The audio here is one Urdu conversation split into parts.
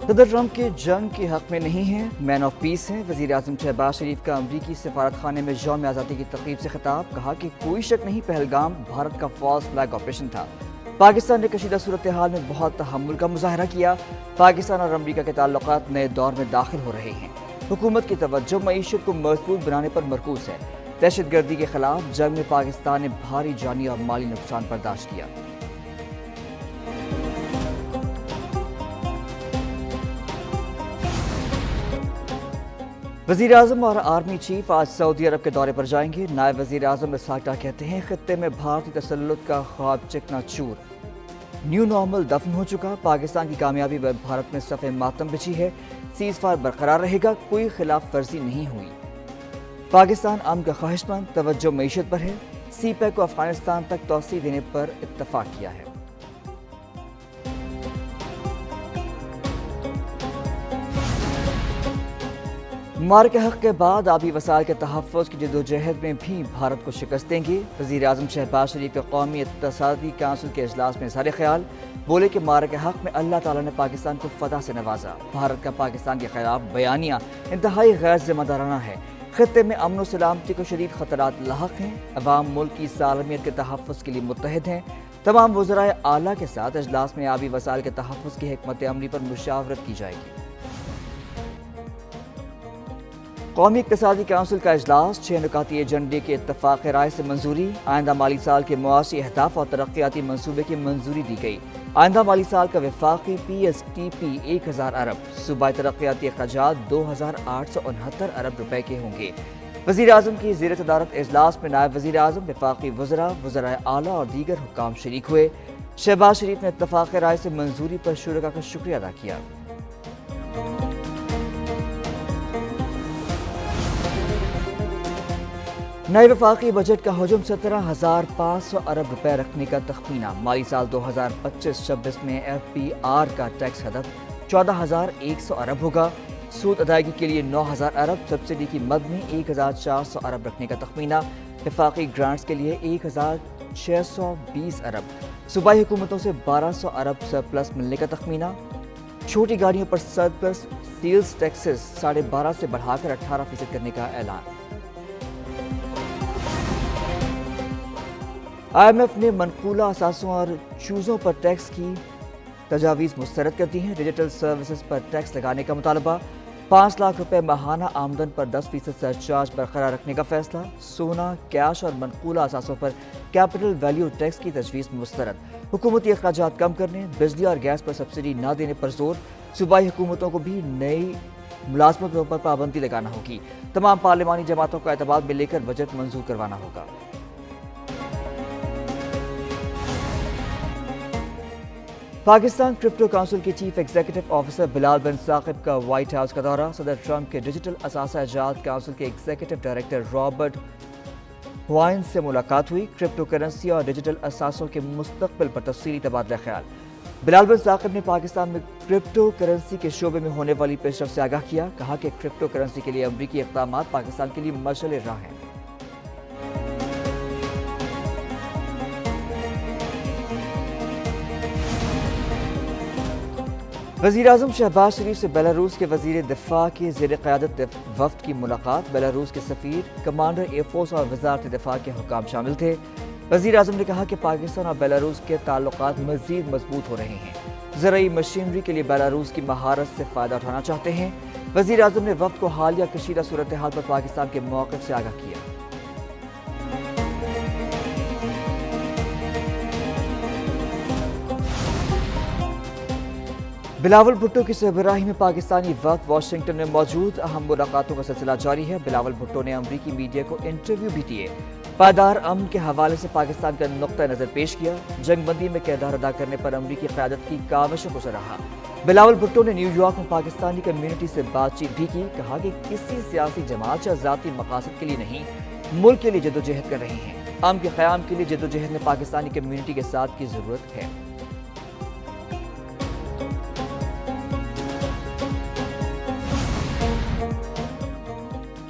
صدر ٹرمپ کے جنگ کے حق میں نہیں ہیں، مین آف پیس ہیں۔ وزیر اعظم شہباز شریف کا امریکی سفارت خانے میں یوم آزادی کی تقریب سے خطاب، کہا کہ کوئی شک نہیں پہلگام بھارت کا فالس فلیگ آپریشن تھا۔ پاکستان نے کشیدہ صورتحال میں بہت تحمل کا مظاہرہ کیا۔ پاکستان اور امریکہ کے تعلقات نئے دور میں داخل ہو رہے ہیں۔ حکومت کی توجہ معیشت کو مضبوط بنانے پر مرکوز ہے۔ دہشت گردی کے خلاف جنگ میں پاکستان نے بھاری جانی اور مالی نقصان برداشت کیا۔ وزیر اعظم اور آرمی چیف آج سعودی عرب کے دورے پر جائیں گے۔ نائب وزیر اعظم اسحاق ڈار کہتے ہیں خطے میں بھارتی تسلط کا خواب چکنا چور، نیو نارمل دفن ہو چکا۔ پاکستان کی کامیابی پر بھارت میں صف ماتم بچھی ہے، سیز فائر برقرار رہے گا، کوئی خلاف ورزی نہیں ہوئی۔ پاکستان امن کا خواہش مند، توجہ معیشت پر ہے۔ سی پیک کو افغانستان تک توسیع دینے پر اتفاق کیا ہے۔ مارک حق کے بعد آبی وسائل کے تحفظ کی جدوجہد میں بھی بھارت کو شکست دیں گے۔ وزیر اعظم شہباز شریف کے قومی اقتصادی کونسل کے اجلاس میں اظہار خیال، بولے کہ مارک حق میں اللہ تعالیٰ نے پاکستان کو فتح سے نوازا۔ بھارت کا پاکستان کے خلاف بیانیہ انتہائی غیر ذمہ دارانہ ہے۔ خطے میں امن و سلامتی کو شدید خطرات لاحق ہیں۔ عوام ملک کی سالمیت کے تحفظ کے لیے متحد ہیں۔ تمام وزرائے اعلیٰ کے ساتھ اجلاس میں آبی وسائل کے تحفظ کی حکمت عملی پر مشاورت کی جائے گی۔ قومی اقتصادی کونسل کا اجلاس، 6 نکاتی ایجنڈے کے اتفاق رائے سے منظوری۔ آئندہ مالی سال کے معاشی اہداف اور ترقیاتی منصوبے کی منظوری دی گئی۔ آئندہ مالی سال کا وفاقی پی ایس ٹی پی 1000 ارب، صوبائی ترقیاتی اخراجات 2869 ارب روپے کے ہوں گے۔ وزیر اعظم کی زیر صدارت اجلاس میں نائب وزیر اعظم، وفاقی وزراء، وزرائے اعلیٰ اور دیگر حکام شریک ہوئے۔ شہباز شریف نے اتفاق رائے سے منظوری پر شرکاء کا شکریہ ادا کیا۔ نئے وفاقی بجٹ کا حجم 17,500 ارب روپے رکھنے کا تخمینہ۔ مالی سال 2025-26 میں ایف پی آر کا ٹیکس ہدف 14,100 ارب ہوگا۔ سود ادائیگی کے لیے 9,000 ارب، سبسڈی کی مد میں 1,400 ارب رکھنے کا تخمینہ۔ وفاقی گرانٹس کے لیے 1,620 ارب، صوبائی حکومتوں سے 1,200 ارب سرپلس ملنے کا تخمینہ۔ چھوٹی گاڑیوں پر سرپلس سیلز ٹیکسز 12.5% سے بڑھا کر 18% کرنے کا اعلان۔ آئی ایم ایف نے منقولہ اثاثوں اور چوزوں پر ٹیکس کی تجاویز مسترد کر دی ہیں۔ ڈیجیٹل سروسز پر ٹیکس لگانے کا مطالبہ۔ 5 لاکھ روپے ماہانہ آمدن پر 10% سرچارج برقرار رکھنے کا فیصلہ۔ سونا، کیش اور منقولہ اثاثوں پر کیپٹل ویلیو ٹیکس کی تجویز مسترد۔ حکومتی اخراجات کم کرنے، بجلی اور گیس پر سبسڈی نہ دینے پر زور۔ صوبائی حکومتوں کو بھی نئی ملازمتوں پر پابندی لگانا ہوگی۔ تمام پارلیمانی جماعتوں کو اعتماد میں لے کر بجٹ منظور کروانا ہوگا۔ پاکستان کرپٹو کونسل کے چیف ایگزیکٹو آفیسر بلال بن ثاقب کا وائٹ ہاؤس کا دورہ۔ صدر ٹرمپ کے ڈیجیٹل اثاثہ جات کونسل کے ایگزیکٹو ڈائریکٹر رابرٹ ہوائن سے ملاقات ہوئی۔ کرپٹو کرنسی اور ڈیجیٹل اثاثوں کے مستقبل پر تفصیلی تبادلہ خیال۔ بلال بن ثاقب نے پاکستان میں کرپٹو کرنسی کے شعبے میں ہونے والی پیش رفت سے آگاہ کیا، کہا کہ کرپٹو کرنسی کے لیے امریکی اقدامات پاکستان کے لیے مشعل راہ ہیں۔ وزیر اعظم شہباز شریف سے بیلاروس کے وزیر دفاع کے زیر قیادت وفد کی ملاقات۔ بیلاروس کے سفیر، کمانڈر ایئر فورس اور وزارت دفاع کے حکام شامل تھے۔ وزیر اعظم نے کہا کہ پاکستان اور بیلاروس کے تعلقات مزید مضبوط ہو رہے ہیں۔ زرعی مشینری کے لیے بیلاروس کی مہارت سے فائدہ اٹھانا چاہتے ہیں۔ وزیر اعظم نے وفد کو حالیہ کشیدہ صورتحال پر پاکستان کے موقف سے آگاہ کیا۔ بلاول بھٹو کی سربراہی میں پاکستانی وفد واشنگٹن میں موجود۔ اہم ملاقاتوں کا سلسلہ جاری ہے۔ بلاول بھٹو نے امریکی میڈیا کو انٹرویو بھی دیے۔ پائیدار امن کے حوالے سے پاکستان کا نقطہ نظر پیش کیا۔ جنگ بندی میں کردار ادا کرنے پر امریکی قیادت کی کاوشوں کو سراہا۔ بلاول بھٹو نے نیو یارک میں پاکستانی کمیونٹی سے بات چیت بھی کی، کہا کہ کسی سیاسی جماعت یا ذاتی مقاصد کے لیے نہیں، ملک کے لیے جدوجہد کر رہے ہیں۔ امن کے قیام کے لیے جدوجہد میں پاکستانی کمیونٹی کے ساتھ کی ضرورت ہے۔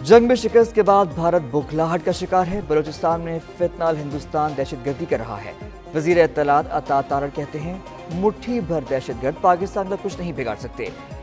جنگ میں شکست کے بعد بھارت بھوکھلاہٹ کا شکار ہے۔ بلوچستان میں فی ہندوستان دہشت گردی کر رہا ہے۔ وزیر اطلاعات عطا تارڑ کہتے ہیں مٹھی بھر دہشت گرد پاکستان کا کچھ نہیں بگاڑ سکتے۔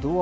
2